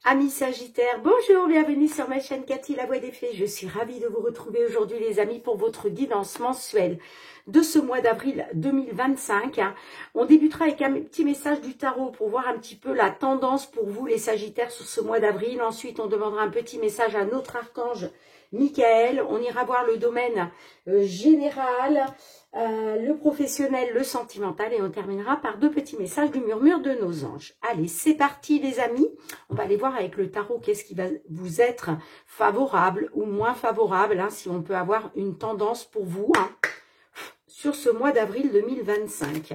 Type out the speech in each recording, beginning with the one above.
Amis Sagittaires, bonjour, bienvenue sur ma chaîne Cathy, la voix des fées. Je suis ravie de vous retrouver aujourd'hui les amis pour votre guidance mensuelle de ce mois d'avril 2025. On débutera avec un petit message du tarot pour voir un petit peu la tendance pour vous les Sagittaires sur ce mois d'avril. Ensuite, on demandera un petit message à notre archange Michael. On ira voir le domaine général, le professionnel, le sentimental et on terminera par deux petits messages du murmure de nos anges. Allez, c'est parti les amis. On va aller voir avec le tarot qu'est-ce qui va vous être favorable ou moins favorable, si on peut avoir une tendance pour vous sur ce mois d'avril 2025.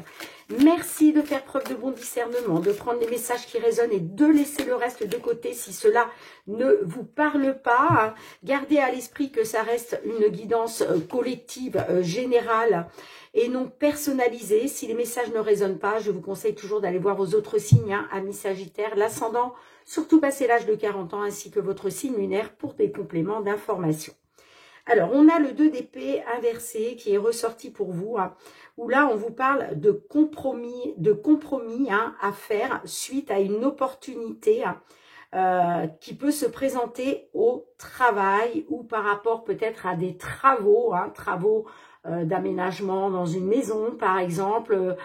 Merci de faire preuve de bon discernement, de prendre les messages qui résonnent et de laisser le reste de côté si cela ne vous parle pas. Gardez à l'esprit que ça reste une guidance collective, générale et non personnalisée. Si les messages ne résonnent pas, je vous conseille toujours d'aller voir vos autres signes, amis Sagittaires, l'ascendant, surtout passé l'âge de 40 ans, ainsi que votre signe lunaire pour des compléments d'information. Alors, on a le 2 d'épée inversé qui est ressorti pour vous, où là, on vous parle de compromis à faire suite à une opportunité qui peut se présenter au travail ou par rapport peut-être à des travaux, d'aménagement dans une maison, par exemple,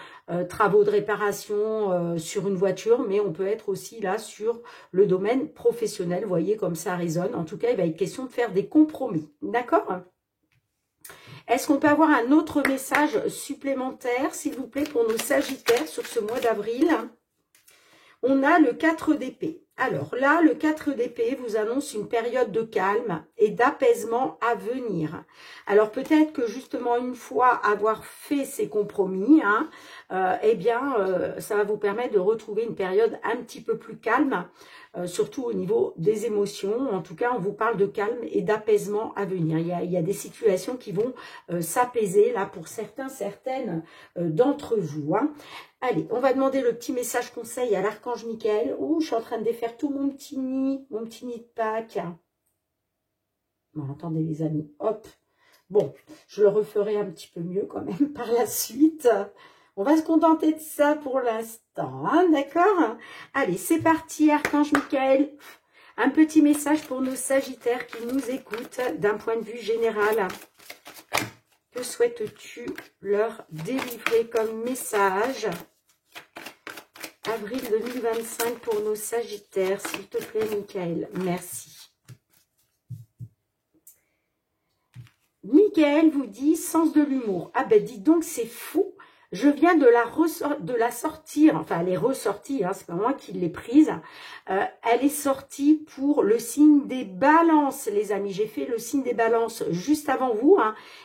travaux de réparation sur une voiture, mais on peut être aussi là sur le domaine professionnel. Vous voyez comme ça résonne. En tout cas, il va être question de faire des compromis. D'accord ? Est-ce qu'on peut avoir un autre message supplémentaire, s'il vous plaît, pour nos Sagittaires sur ce mois d'avril ? On a le 4 d'épée. Alors là, le 4 d'épée vous annonce une période de calme et d'apaisement à venir. Alors peut-être que justement une fois avoir fait ces compromis, ça va vous permettre de retrouver une période un petit peu plus calme, surtout au niveau des émotions. En tout cas, on vous parle de calme et d'apaisement à venir. Il y a des situations qui vont s'apaiser là pour certaines d'entre vous. Allez, on va demander le petit message conseil à l'archange Michael. Oh, je suis en train de défaire tout mon petit nid de Pâques. Bon, attendez les amis, hop. Bon, je le referai un petit peu mieux quand même par la suite. On va se contenter de ça pour l'instant, d'accord? Allez, c'est parti, archange Michael. Un petit message pour nos Sagittaires qui nous écoutent d'un point de vue général. Que souhaites-tu leur délivrer comme message ? Avril 2025 pour nos Sagittaires, s'il te plaît, Michael. Merci. Michael vous dit sens de l'humour. Ah ben, dis donc, c'est fou. Je viens de la sortir, enfin elle est ressortie, c'est pas moi qui l'ai prise. Elle est sortie pour le signe des balances, les amis. J'ai fait le signe des balances juste avant vous,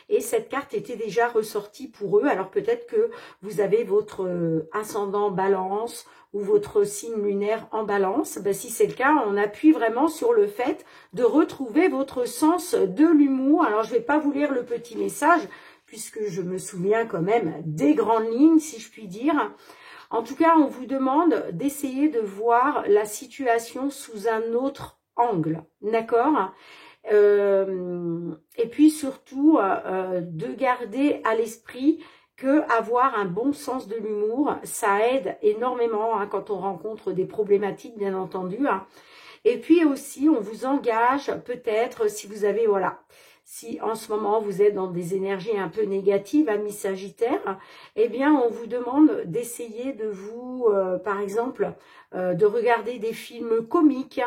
et cette carte était déjà ressortie pour eux. Alors peut-être que vous avez votre ascendant balance ou votre signe lunaire en balance. Ben, si c'est le cas, on appuie vraiment sur le fait de retrouver votre sens de l'humour. Alors je vais pas vous lire le petit message, puisque je me souviens quand même des grandes lignes, si je puis dire. En tout cas, on vous demande d'essayer de voir la situation sous un autre angle, d'accord ? Et puis surtout, de garder à l'esprit que avoir un bon sens de l'humour, ça aide énormément quand on rencontre des problématiques, bien entendu. Et puis aussi, on vous engage peut-être, si vous avez, si en ce moment vous êtes dans des énergies un peu négatives, amis Sagittaires, eh bien on vous demande d'essayer de vous, par exemple, de regarder des films comiques,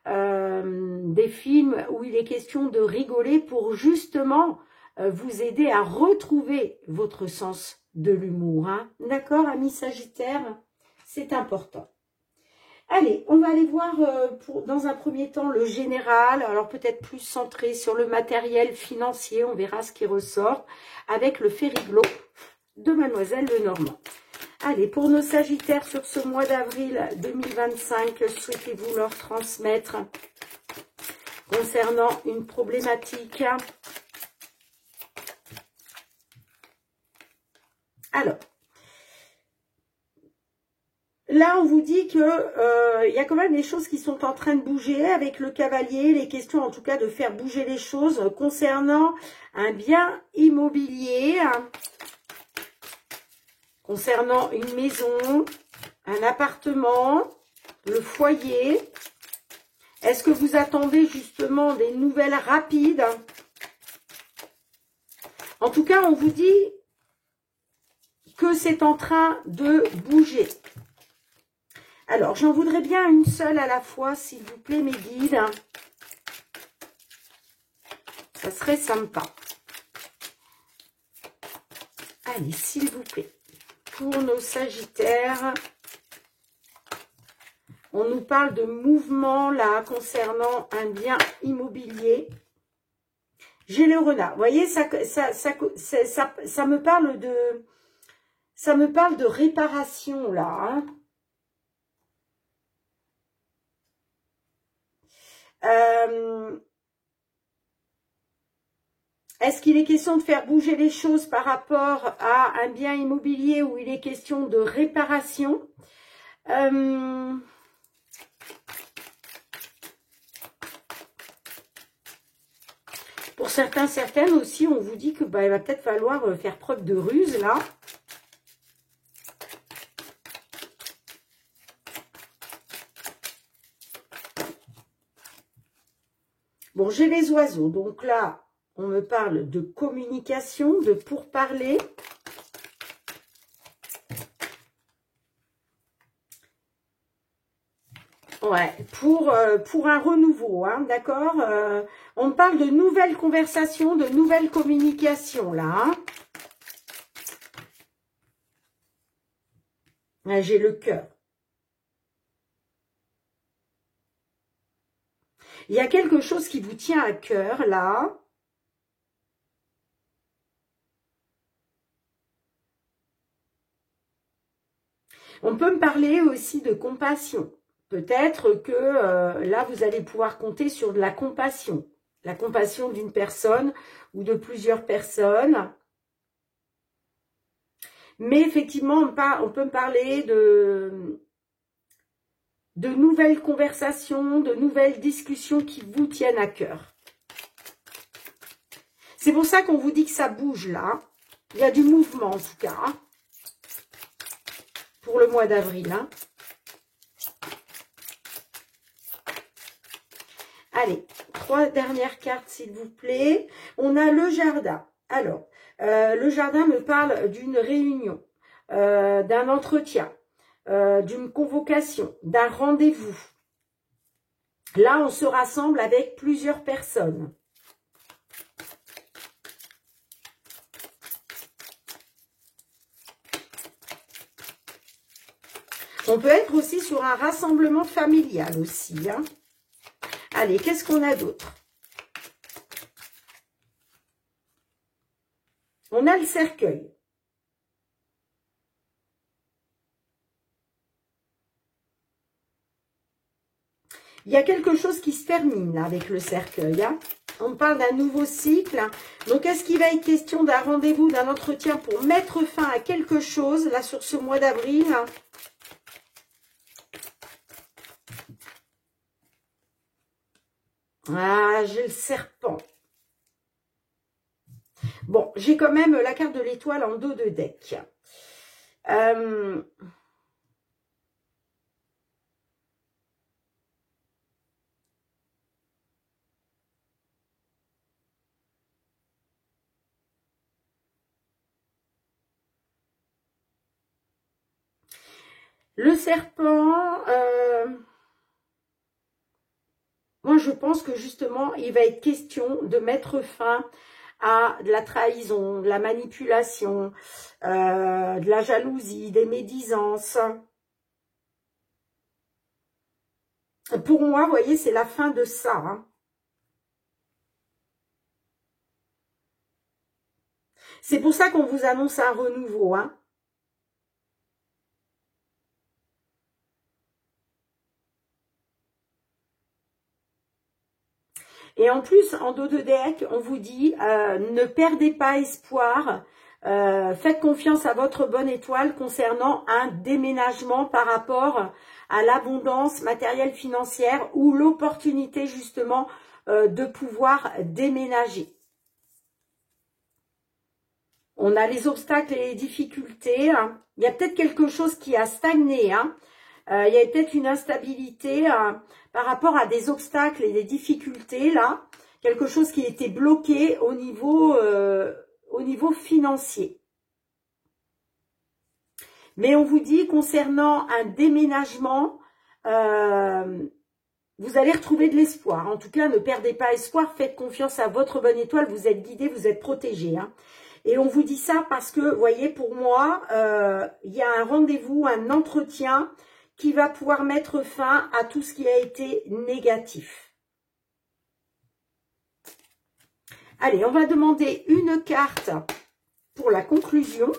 des films où il est question de rigoler pour justement vous aider à retrouver votre sens de l'humour. D'accord, amis Sagittaires? C'est important. Allez, on va aller voir dans un premier temps le général, alors peut-être plus centré sur le matériel financier, on verra ce qui ressort, avec le Fériglo de Mademoiselle Lenormand. Allez, pour nos Sagittaires sur ce mois d'avril 2025, souhaitez-vous leur transmettre concernant une problématique? Alors, là, on vous dit que y a quand même des choses qui sont en train de bouger avec le cavalier, les questions en tout cas de faire bouger les choses concernant un bien immobilier, concernant une maison, un appartement, le foyer. Est-ce que vous attendez justement des nouvelles rapides? En tout cas, on vous dit que c'est en train de bouger. Alors, j'en voudrais bien une seule à la fois, s'il vous plaît, mes guides. Ça serait sympa. Allez, s'il vous plaît. Pour nos Sagittaires, on nous parle de mouvement, là, concernant un bien immobilier. J'ai le renard. Vous voyez, ça me parle de... Ça me parle de réparation, là. Hein. Est-ce qu'il est question de faire bouger les choses par rapport à un bien immobilier où il est question de réparation? Pour certains, certaines aussi, on vous dit que il va peut-être falloir faire preuve de ruse, là. Bon, j'ai les oiseaux. Donc là, on me parle de communication, de pourparler. Ouais, pour un renouveau, hein, d'accord. On me parle de nouvelles conversations, de nouvelles communications, là. Hein. J'ai le cœur. Il y a quelque chose qui vous tient à cœur, là. On peut me parler aussi de compassion. Peut-être que là, vous allez pouvoir compter sur de la compassion. La compassion d'une personne ou de plusieurs personnes. Mais effectivement, on peut me parler de nouvelles conversations, de nouvelles discussions qui vous tiennent à cœur. C'est pour ça qu'on vous dit que ça bouge là. Il y a du mouvement en tout cas. Hein, pour le mois d'avril. Hein. Allez, 3 dernières cartes s'il vous plaît. On a le jardin. Alors, le jardin me parle d'une réunion, d'un entretien, d'une convocation, d'un rendez-vous. Là, on se rassemble avec plusieurs personnes. On peut être aussi sur un rassemblement familial aussi. Hein. Allez, qu'est-ce qu'on a d'autre? On a le cercueil. Il y a quelque chose qui se termine là, avec le cercueil. Hein. On parle d'un nouveau cycle. Donc, est-ce qu'il va être question d'un rendez-vous, d'un entretien pour mettre fin à quelque chose, là, sur ce mois d'avril? Ah, j'ai le serpent. Bon, j'ai quand même la carte de l'étoile en dos de deck. Le serpent, moi je pense que justement, il va être question de mettre fin à de la trahison, de la manipulation, de la jalousie, des médisances. Pour moi, vous voyez, c'est la fin de ça. Hein. C'est pour ça qu'on vous annonce un renouveau. Hein. Et en plus, en dos de deck, on vous dit, ne perdez pas espoir, faites confiance à votre bonne étoile concernant un déménagement par rapport à l'abondance matérielle financière ou l'opportunité justement de pouvoir déménager. On a les obstacles et les difficultés. Hein. Il y a peut-être quelque chose qui a stagné. Hein. Il y a peut-être une instabilité par rapport à des obstacles et des difficultés, là. Quelque chose qui était bloqué au niveau financier. Mais on vous dit, concernant un déménagement, vous allez retrouver de l'espoir. En tout cas, ne perdez pas espoir, faites confiance à votre bonne étoile, vous êtes guidé, vous êtes protégé. Hein. Et on vous dit ça parce que, vous voyez, pour moi, il y a un rendez-vous, un entretien qui va pouvoir mettre fin à tout ce qui a été négatif. Allez, on va demander une carte pour la conclusion.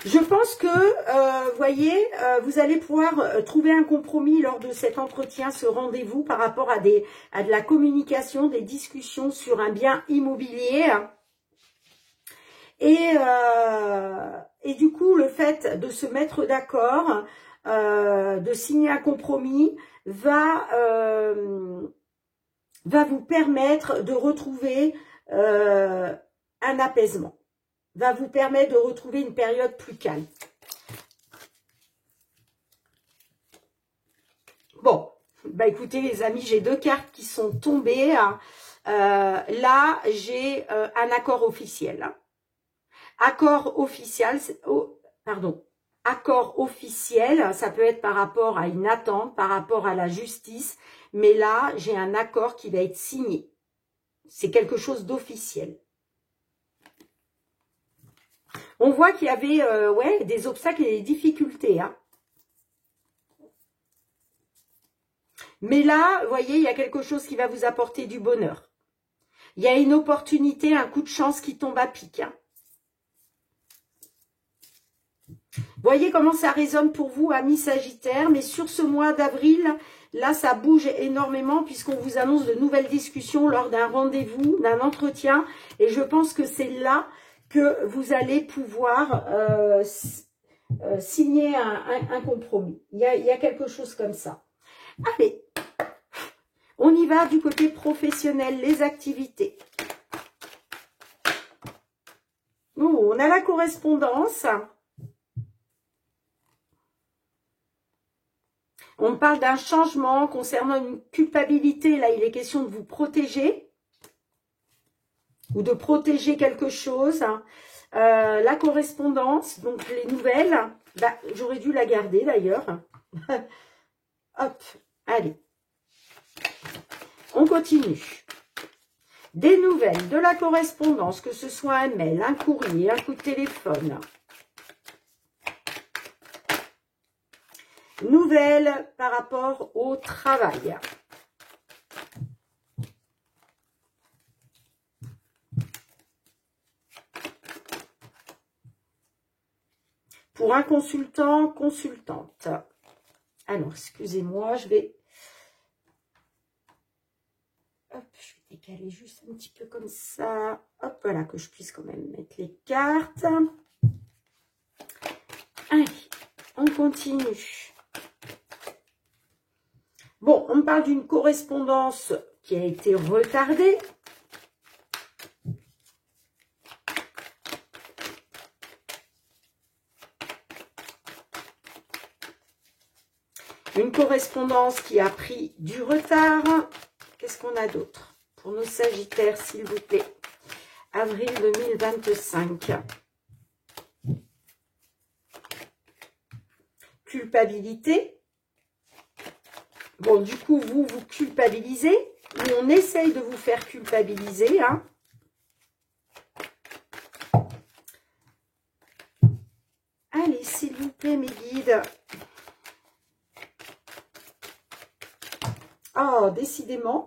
Je pense que, vous voyez, vous allez pouvoir trouver un compromis lors de cet entretien, ce rendez-vous par rapport à de la communication, des discussions sur un bien immobilier. Et du coup, le fait de se mettre d'accord, de signer un compromis, va vous permettre de retrouver un apaisement. Va vous permettre de retrouver une période plus calme. Bon, bah écoutez les amis, j'ai deux cartes qui sont tombées. Là, j'ai un accord officiel. Accord officiel, accord officiel, ça peut être par rapport à une attente, par rapport à la justice, mais là, j'ai un accord qui va être signé. C'est quelque chose d'officiel. On voit qu'il y avait ouais, des obstacles et des difficultés. Hein. Mais là, vous voyez, il y a quelque chose qui va vous apporter du bonheur. Il y a une opportunité, un coup de chance qui tombe à pic. Hein. Voyez comment ça résonne pour vous, amis Sagittaires. Mais sur ce mois d'avril, là, ça bouge énormément puisqu'on vous annonce de nouvelles discussions lors d'un rendez-vous, d'un entretien. Et je pense que c'est là que vous allez pouvoir signer un compromis. Il y a quelque chose comme ça. Allez, on y va du côté professionnel, les activités. Oh, on a la correspondance. On parle d'un changement concernant une culpabilité. Là, il est question de vous protéger. Ou de protéger quelque chose. La correspondance, donc les nouvelles, bah, j'aurais dû la garder d'ailleurs. Hop, allez. On continue. Des nouvelles, de la correspondance, que ce soit un mail, un courrier, un coup de téléphone. Nouvelles par rapport au travail. Pour un consultant, consultante. Alors, excusez-moi, je vais... Hop, je vais décaler juste un petit peu comme ça. Hop, voilà, que je puisse quand même mettre les cartes. Allez, on continue. Bon, on me parle d'une correspondance qui a été retardée. Une correspondance qui a pris du retard. Qu'est-ce qu'on a d'autre pour nos Sagittaires, s'il vous plaît? Avril 2025. Culpabilité. Bon, du coup, vous culpabilisez. Mais on essaye de vous faire culpabiliser. Hein. Allez, s'il vous plaît, mes guides. Oh, décidément.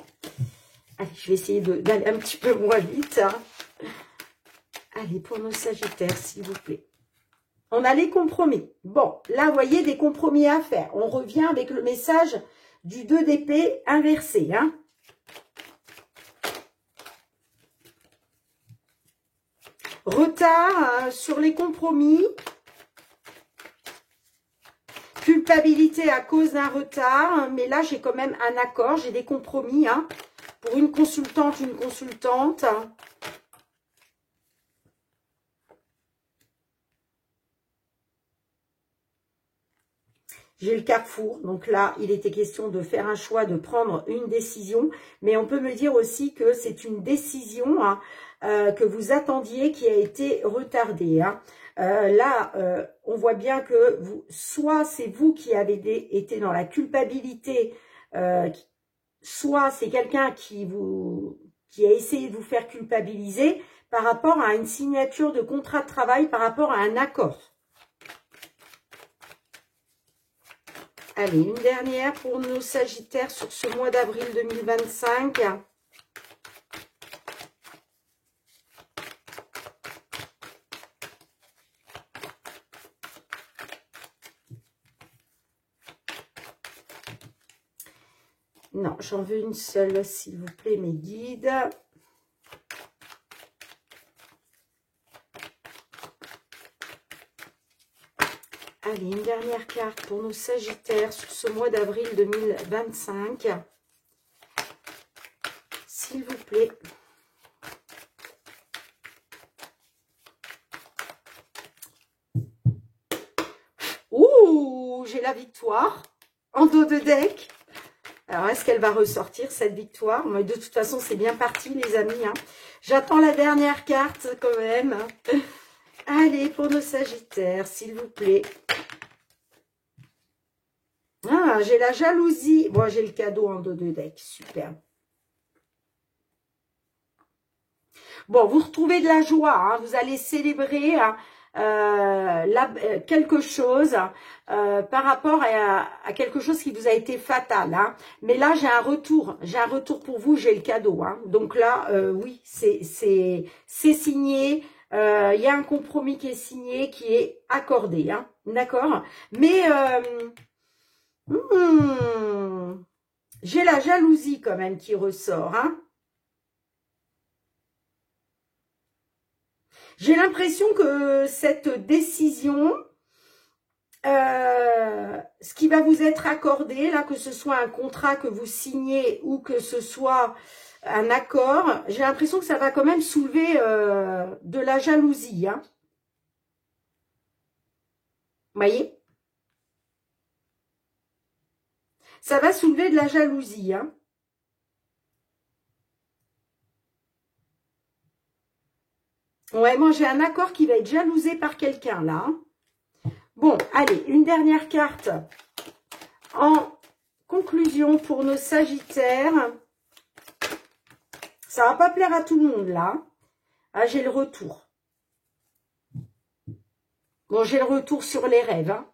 Allez, je vais essayer d'aller un petit peu moins vite. Hein. Allez, pour nos Sagittaires, s'il vous plaît. On a les compromis. Bon, là, vous voyez, des compromis à faire. On revient avec le message du 2 d'épée inversé. Hein. Retard sur les compromis. Culpabilité à cause d'un retard, mais là, j'ai quand même un accord, j'ai des compromis. Hein, pour une consultante, une consultante. J'ai le carrefour, donc là, il était question de faire un choix, de prendre une décision. Mais on peut me dire aussi que c'est une décision hein, que vous attendiez qui a été retardée. Hein. Là, on voit bien que soit c'est vous qui avez été dans la culpabilité, soit c'est quelqu'un qui a essayé de vous faire culpabiliser par rapport à une signature de contrat de travail, par rapport à un accord. Allez, une dernière pour nos Sagittaires sur ce mois d'avril 2025. Non, j'en veux une seule, s'il vous plaît, mes guides. Allez, une dernière carte pour nos Sagittaires sur ce mois d'avril 2025. S'il vous plaît. Ouh, j'ai la victoire en dos de deck. Alors, est-ce qu'elle va ressortir, cette victoire? Mais de toute façon, c'est bien parti, les amis. Hein. J'attends la dernière carte, quand même. Allez, pour nos Sagittaires, s'il vous plaît. Ah, j'ai la jalousie. Bon, j'ai le cadeau en dos de deck. Super. Bon, vous retrouvez de la joie. Hein. Vous allez célébrer hein, quelque chose par rapport à quelque chose qui vous a été fatal. Hein. Mais là, j'ai un retour. J'ai un retour pour vous. J'ai le cadeau. Hein. Donc là, oui, c'est signé. Il y a un compromis qui est signé, qui est accordé. Hein. D'accord? Mais... j'ai la jalousie quand même qui ressort. Hein. J'ai l'impression que cette décision, ce qui va vous être accordé, là, que ce soit un contrat que vous signez ou que ce soit un accord, j'ai l'impression que ça va quand même soulever de la jalousie. Hein. Vous voyez? Ça va soulever de la jalousie. Hein. Ouais, moi j'ai un accord qui va être jalousé par quelqu'un là. Bon, allez, une dernière carte en conclusion pour nos Sagittaires. Ça va pas plaire à tout le monde là. Ah, j'ai le retour. Bon, j'ai le retour sur les rêves. Hein.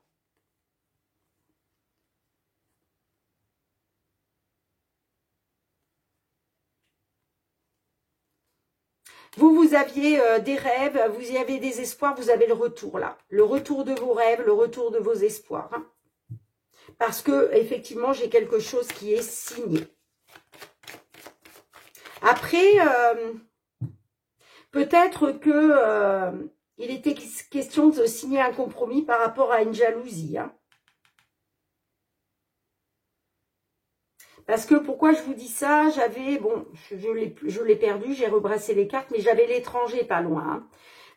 Vous aviez des rêves, vous y avez des espoirs, vous avez le retour là. Le retour de vos rêves, le retour de vos espoirs. Hein. Parce que, effectivement, j'ai quelque chose qui est signé. Après, peut-être que il était question de signer un compromis par rapport à une jalousie. Hein. Parce que, pourquoi je vous dis ça? J'avais, bon, je l'ai perdu, j'ai rebrassé les cartes, mais j'avais l'étranger pas loin. Hein.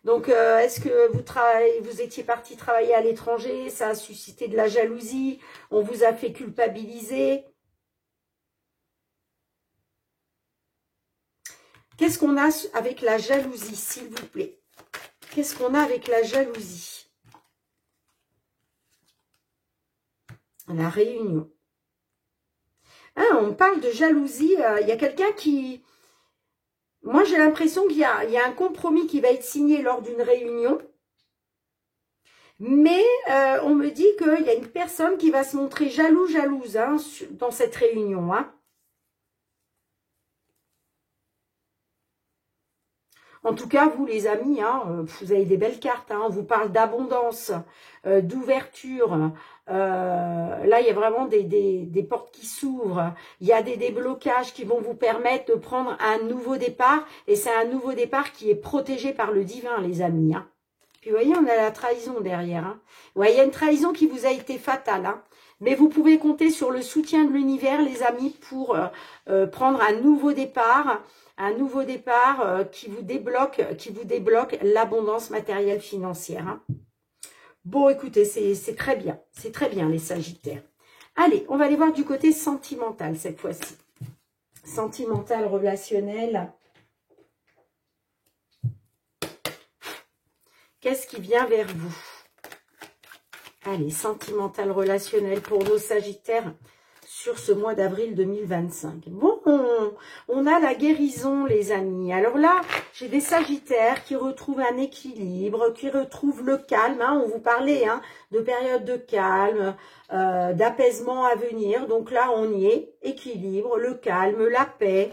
Donc, est-ce que vous étiez parti travailler à l'étranger? Ça a suscité de la jalousie? On vous a fait culpabiliser? Qu'est-ce qu'on a avec la jalousie, s'il vous plaît? Qu'est-ce qu'on a avec la jalousie? La réunion. Ah, on parle de jalousie. Il y a quelqu'un qui... Moi, j'ai l'impression qu'il y a un compromis qui va être signé lors d'une réunion. Mais on me dit qu'il y a une personne qui va se montrer jalouse hein, dans cette réunion. Hein. En tout cas, vous les amis, hein, vous avez des belles cartes. Hein, on vous parle d'abondance, d'ouverture. Là, il y a vraiment des portes qui s'ouvrent. Il y a des déblocages qui vont vous permettre de prendre un nouveau départ. Et c'est un nouveau départ qui est protégé par le divin, les amis. Hein. Puis, vous voyez, on a la trahison derrière. Hein. Ouais, il y a une trahison qui vous a été fatale. Hein. Mais vous pouvez compter sur le soutien de l'univers, les amis, pour prendre un nouveau départ. Un nouveau départ qui vous débloque l'abondance matérielle financière. Hein. Bon, écoutez, c'est très bien. C'est très bien, les Sagittaires. Allez, on va aller voir du côté sentimental cette fois-ci. Sentimental, relationnel. Qu'est-ce qui vient vers vous? Allez, sentimental, relationnel pour nos Sagittaires sur ce mois d'avril 2025. Bon, on a la guérison, les amis. Alors là, j'ai des Sagittaires qui retrouvent un équilibre, qui retrouvent le calme. Hein, on vous parlait de période de calme, d'apaisement à venir. Donc là, on y est. Équilibre, le calme, la paix.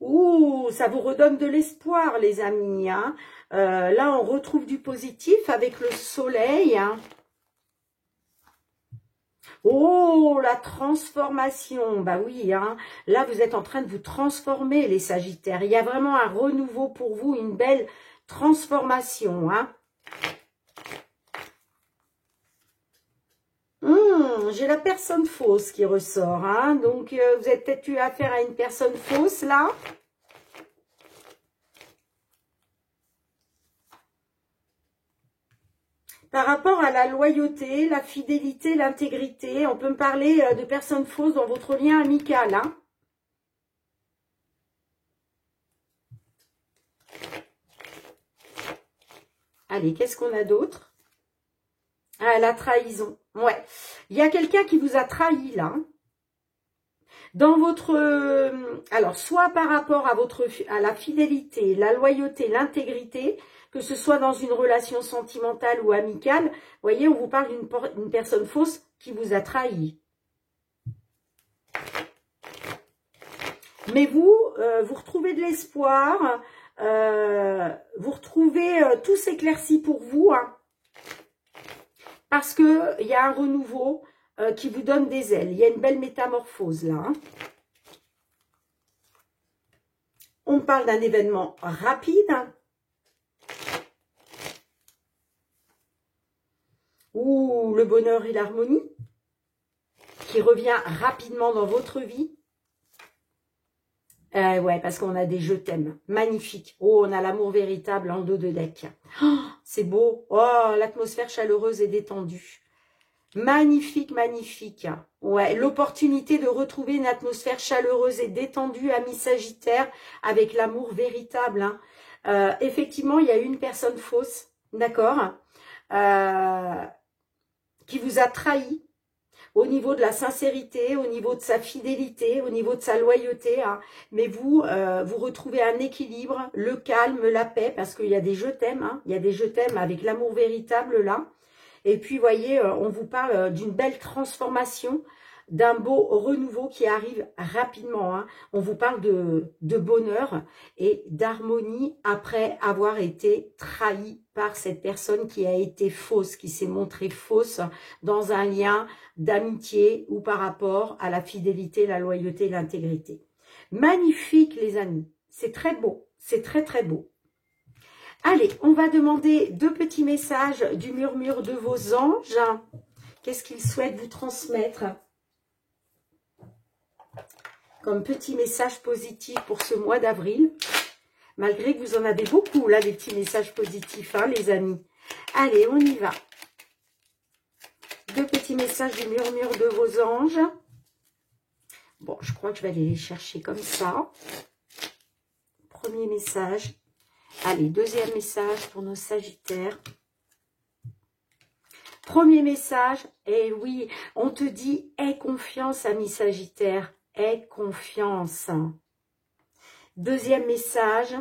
Ouh, ça vous redonne de l'espoir, les amis. Hein. Là, on retrouve du positif avec le soleil. Hein. Oh, la transformation. Bah oui, hein. Là, vous êtes en train de vous transformer, les Sagittaires. Il y a vraiment un renouveau pour vous, une belle transformation. Hein. J'ai la personne fausse qui ressort. Hein. Donc, vous avez peut-être eu affaire à une personne fausse, là. Par rapport à la loyauté, la fidélité, l'intégrité, on peut me parler de personnes fausses dans votre lien amical. Hein. Allez, qu'est-ce qu'on a d'autre? Ah, la trahison. Ouais. Il y a quelqu'un qui vous a trahi, là. Dans votre... alors, soit par rapport à la fidélité, la loyauté, l'intégrité, que ce soit dans une relation sentimentale ou amicale, vous voyez, on vous parle d'une personne fausse qui vous a trahi. Mais vous, vous retrouvez de l'espoir, vous retrouvez tout s'éclaircit pour vous, hein, parce qu'il y a un renouveau qui vous donne des ailes. Il y a une belle métamorphose là. Hein. On parle d'un événement rapide. Hein. Ou le bonheur et l'harmonie qui revient rapidement dans votre vie. Ouais, parce qu'on a des je t'aime. Magnifique. Oh, on a l'amour véritable en dos de deck. Oh, c'est beau. Oh, l'atmosphère chaleureuse et détendue. Magnifique, magnifique. Ouais, l'opportunité de retrouver une atmosphère chaleureuse et détendue, amis Sagittaire, avec l'amour véritable. Hein. Effectivement, il y a une personne fausse, d'accord, qui vous a trahi au niveau de la sincérité, au niveau de sa fidélité, au niveau de sa loyauté. Hein. Mais vous, vous retrouvez un équilibre, le calme, la paix, parce qu'il y a des je t'aime. Hein. Il y a des je t'aime avec l'amour véritable là. Et puis, vous voyez, on vous parle d'une belle transformation, d'un beau renouveau qui arrive rapidement. Hein. On vous parle de bonheur et d'harmonie après avoir été trahi par cette personne qui a été fausse, qui s'est montrée fausse dans un lien d'amitié ou par rapport à la fidélité, la loyauté, l'intégrité. Magnifique, les amis. C'est très beau. C'est très, très beau. Allez, on va demander 2 petits messages du murmure de vos anges. Qu'est-ce qu'ils souhaitent vous transmettre comme petit message positif pour ce mois d'avril? Malgré que vous en avez beaucoup, là, des petits messages positifs, hein, les amis. Allez, on y va. 2 petits messages du murmure de vos anges. Bon, je crois que je vais aller les chercher comme ça. Premier message. Allez, deuxième message pour nos Sagittaires. Premier message, et oui, on te dit, aie confiance, ami Sagittaire, aie confiance. Deuxième message,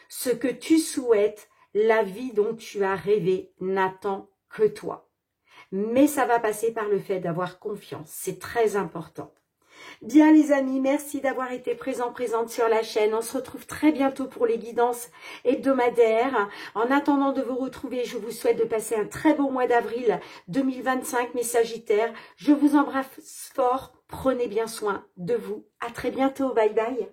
ce que tu souhaites, la vie dont tu as rêvé n'attend que toi. Mais ça va passer par le fait d'avoir confiance, c'est très important. Bien les amis, merci d'avoir été présente sur la chaîne. On se retrouve très bientôt pour les guidances hebdomadaires. En attendant de vous retrouver, je vous souhaite de passer un très beau mois d'avril 2025, mes Sagittaires. Je vous embrasse fort. Prenez bien soin de vous. À très bientôt. Bye bye.